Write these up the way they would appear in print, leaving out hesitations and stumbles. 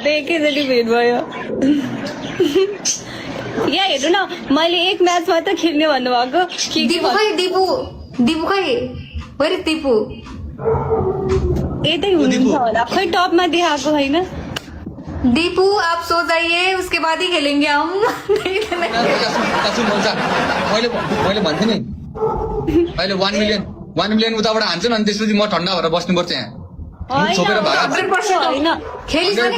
त एकैचोटि भेट भयो यहाँ हेर्नु न मैले एक म्याच मात्र खेल्ने भन्नुभएको दीपू खै दीपू खै वेयर दीपू यतै हुनुहुन्छ होला खै टपमा देखाएको होइन दीपू आप सो जाइए उसके बाद ही खेलेंगे हम मैले भन्थे नि अहिले 1 मिलियन उताबाट हान्छु अनि त्यसपछि म ठन्डा भएर बस्नुपर्छ यहाँ छोपेर भागा 100% होइन खेलिस भने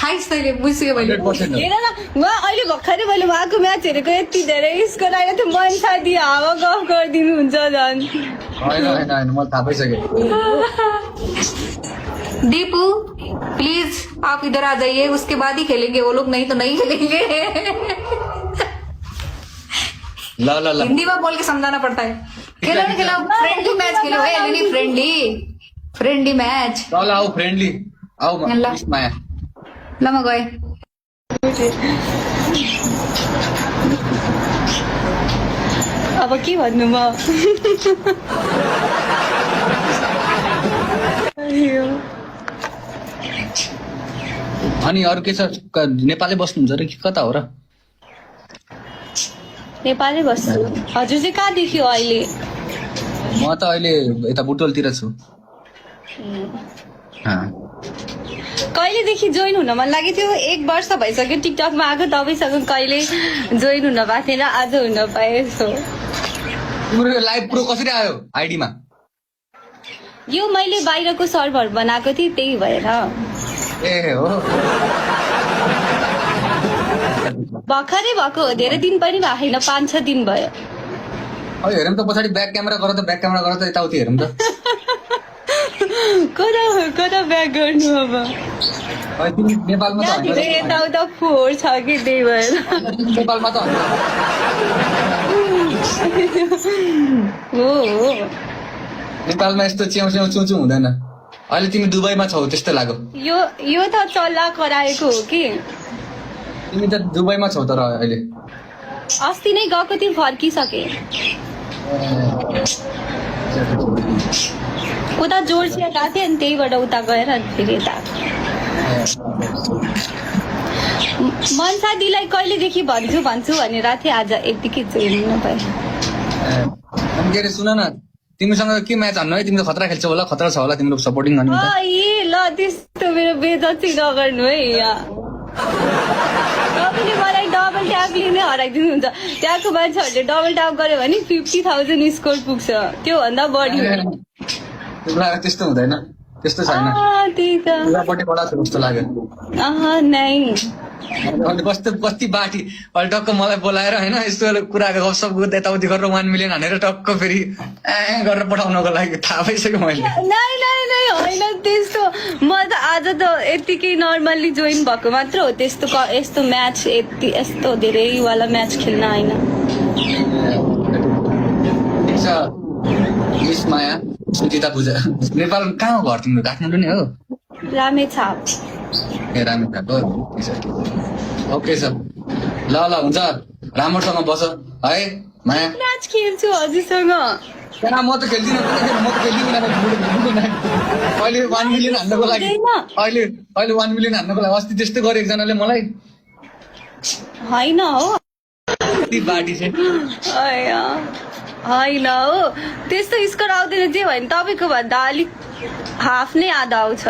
खाइस तैँले बुझ्यो मैले 100% हेर न उहाँ अहिले भर्खरै मैले उहाँको म्याच हेरेको यति धेरै स्कोर आएर थियो मन साथी हावा गफ गरिदिनुहुन्छ झन् होइन मलाई थाहा पाइसक्यो दीपू प्लीज आप इधर आ जाइए उसके बाद ही खेलेंगे वो लोग नहीं तो नहीं खेलेंगे ल हिंदी में बोल के समझाना पड़ता है खेलो नहीं खेलो फ्रेंडली मैच खेलो है नहीं फ्रेंडली मैच ल आऊ फ्रेन्डली आऊ ल माया ल म गए अब के भन्नु म अनि अरू के छ नेपालै बस्नुहुन्छ र कि कता हो र नेपालै बस्छु हजुर चाहिँ कहाँ देखियो अहिले म त अहिले यता बुटोलतिर छु कहिलेदेखि जोइन हुन मन लागेको थियो 1 वर्ष भइसक्यो टिकटकमा आएको तपाईँसँग कहिले जोइन हुन भएको थिएन आज हुन पाएँ यसो तिम्रो लाइभ प्रो कसरी आयो आइडीमा यो मैले बाहिरको सर्भर बनाएको थिएँ त्यही भएर ए हो भर्खरै भएको हो धेरै दिन पनि भएको छैन 5-6 दिन भयो अहिले हेरौँ त पछाडि ब्याक क्यामेरा गर त यताउति हेरौँ त कता ब्याक गर्नु अब अहिले तिमी नेपालमा त होइन यताउता फोहोर छ कि त्यही भएर नेपालमा त हो नेपालमा यस्तो च्याउ चुचु हुँदैन अहिले तिमी दुबईमा छौ त्यस्तो लाग्यो यो त चल्ला कराएको हो कि तिमी त दुबईमा छौ तर अहिले अस्ति नै गएको थिएँ फर्किसके उता जोर्सिया गएको थिएँ अनि त्यहीबाट उता गएर अनि फेरि यता मनसा दिदीलाई कहिलेदेखि भन्छु भनेर थिएँ आज यतिकै जोइन हुन पाएँ अनि के अरे सुन न तिमीसँग के म्याच हान्नु है तिमी त खतरा खेल्छौ होला खतरा छ होला तिम्रो सपोर्टिङ गर्ने ल त्यस्तो मेरो बेइज्जती नगर्नु है यहाँ तपाईँले मलाई डबल ट्यापले नै हराइदिनुहुन्छ त्यहाँको मान्छेहरूले डबल ट्याप गर्यो भने 50,000 स्कोर पुग्छ त्योभन्दा बढी तिमीलाई त्यस्तो हुँदैन त्यस्तो छैन त्यही त उतापट्टि बडा छ जस्तो लाग्यो नै अनि कति बाटी अहिले टक्क मलाई बोलाएर होइन यस्तो कुराको गफसप यताउति गरेर 1 मिलियन हानेर टक्क फेरि गरेर पठाउनको लागि थाहा पाइसक्यो मैले नै होइन त्यस्तो म त आज त यतिकै नर्मल्ली जोइन भएको मात्र हो त्यस्तो यस्तो म्याच यस्तो धेरैवाला म्याच खेल्न होइन मिस माया सुजिता पूजा नेपाल कहाँ हो घर तिम्रो काठमाडौँ नै हो रामेछाप ए रामेछाप हो ओके सर ल हुन्छ राम्रोसँग बस है माया म्याच खेल्छु हजुरसँग म त खेल्दिनँ अहिले 1 मिलियन हान्नको लागि अहिले 1 मिलियन हान्नको लागि अस्ति त्यस्तो गरे एकजनाले मलाई होइन हो कति बाटी चाहिँ होइन हो त्यस्तो स्कोर आउँदैन जे भयो भने तपाईँको भन्दा अलिक हाफ नै आधा आउँछ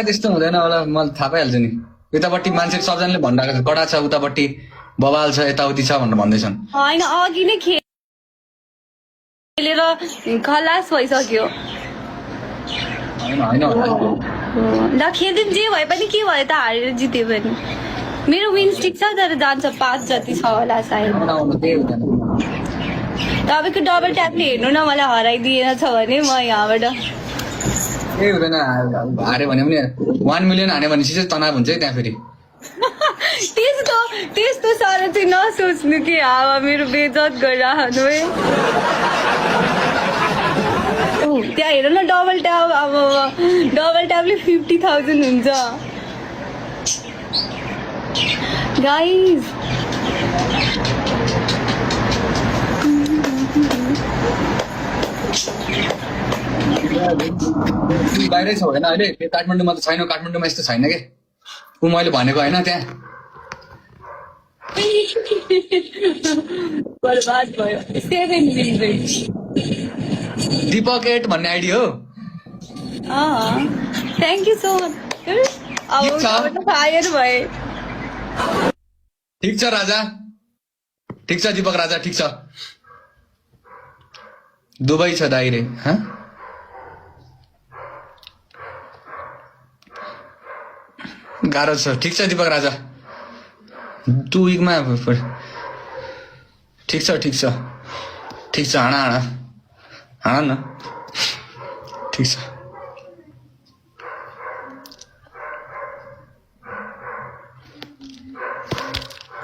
त्यस्तो हुँदैन होला मलाई थाहा पाइहाल्छ नि यतापट्टि मान्छे सबजनाले भनिरहेको छ कडा छ उतापट्टि बवाल छ यताउति छ भनेर भन्दैछन् होइन अघि नै खेलेर खलास भइसक्यो ल खेल्दिउँ जे भए पनि के भयो त हारेर जित्यो पनि मेरो विन स्टिक छ तर जान्छ 5 जति छ होला सायद तपाईँको डबल ट्यापले हेर्नु न मलाई हराइदिएन छ भने म यहाँबाट केही हुँदैन हार्यो भने पनि 1 मिलियन हान्यो भनेपछि चाहिँ तनाव हुन्छ है त्यहाँ फेरि त्यस्तो साह्रो चाहिँ नसोच्नु कि हावा मेरो बेइज्जत गरिराख्नु है त्यहाँ हेर न डबल ट्याप अब डबल ट्यापले 50,000 हुन्छ गाइज बाहिरै छ होइन अहिले त्यो काठमाडौँमा त छैन काठमाडौँमा यस्तो छैन कि ऊ मैले भनेको होइन त्यहाँ बर्बाद भयो 700 दिपक 8 भन्ने आइडी हो थ्याङ्क यू सो मच अब फायर भए ठिक छ राजा ठिक छ दिपक राजा ठिक छ दुबई छ दाइरे गाह्रो छ ठिक छ दिपक राजा 2 विकमा ठिक छ हाँडा न ठिक छ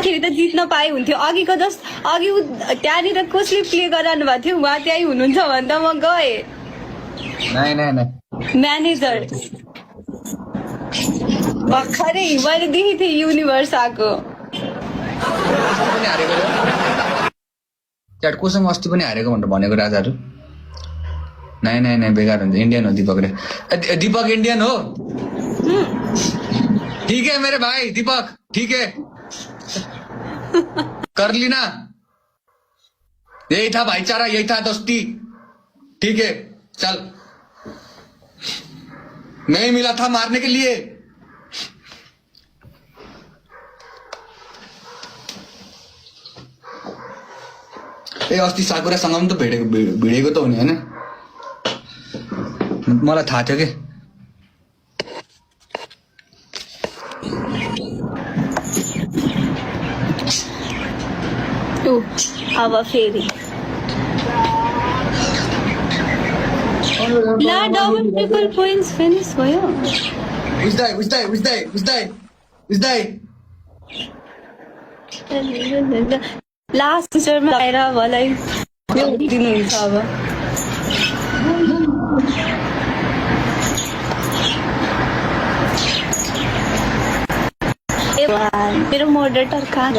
फेरि त जित्न पाए हुन्थ्यो अघिको अघि त्यहाँनिर कसले प्ले गराउनु भएको थियो उहाँ त्यहीँ हुनुहुन्छ भने त म गएँ म्यानेजर भर्खरै मैले देखेको थिएँ युनिभर्स आएको च्याट कोसँग अस्ति पनि हारेको भनेर भनेको राजाहरू नै बेकार हुन्छ इन्डियन हो दीपक रे दीपक इंडियन हो ठीक है मेरे भाई दीपक ठीक है कर ली ना यही था भाईचारा यही था दोस्ती ठीक है चल नहीं मिला था मारने के लिए ए अस्ति साकुरासँग पनि त भिडेको त हुने हैन मलाई थाहा थियो के अब फेरि ला डबल ट्रिपल पोइन्ट्स फिनिश भयो उस्दै लास्ट पिक्चरमा आएर मलाई दिनुहुन्छ अब मेरो मोडरेटर कहाँ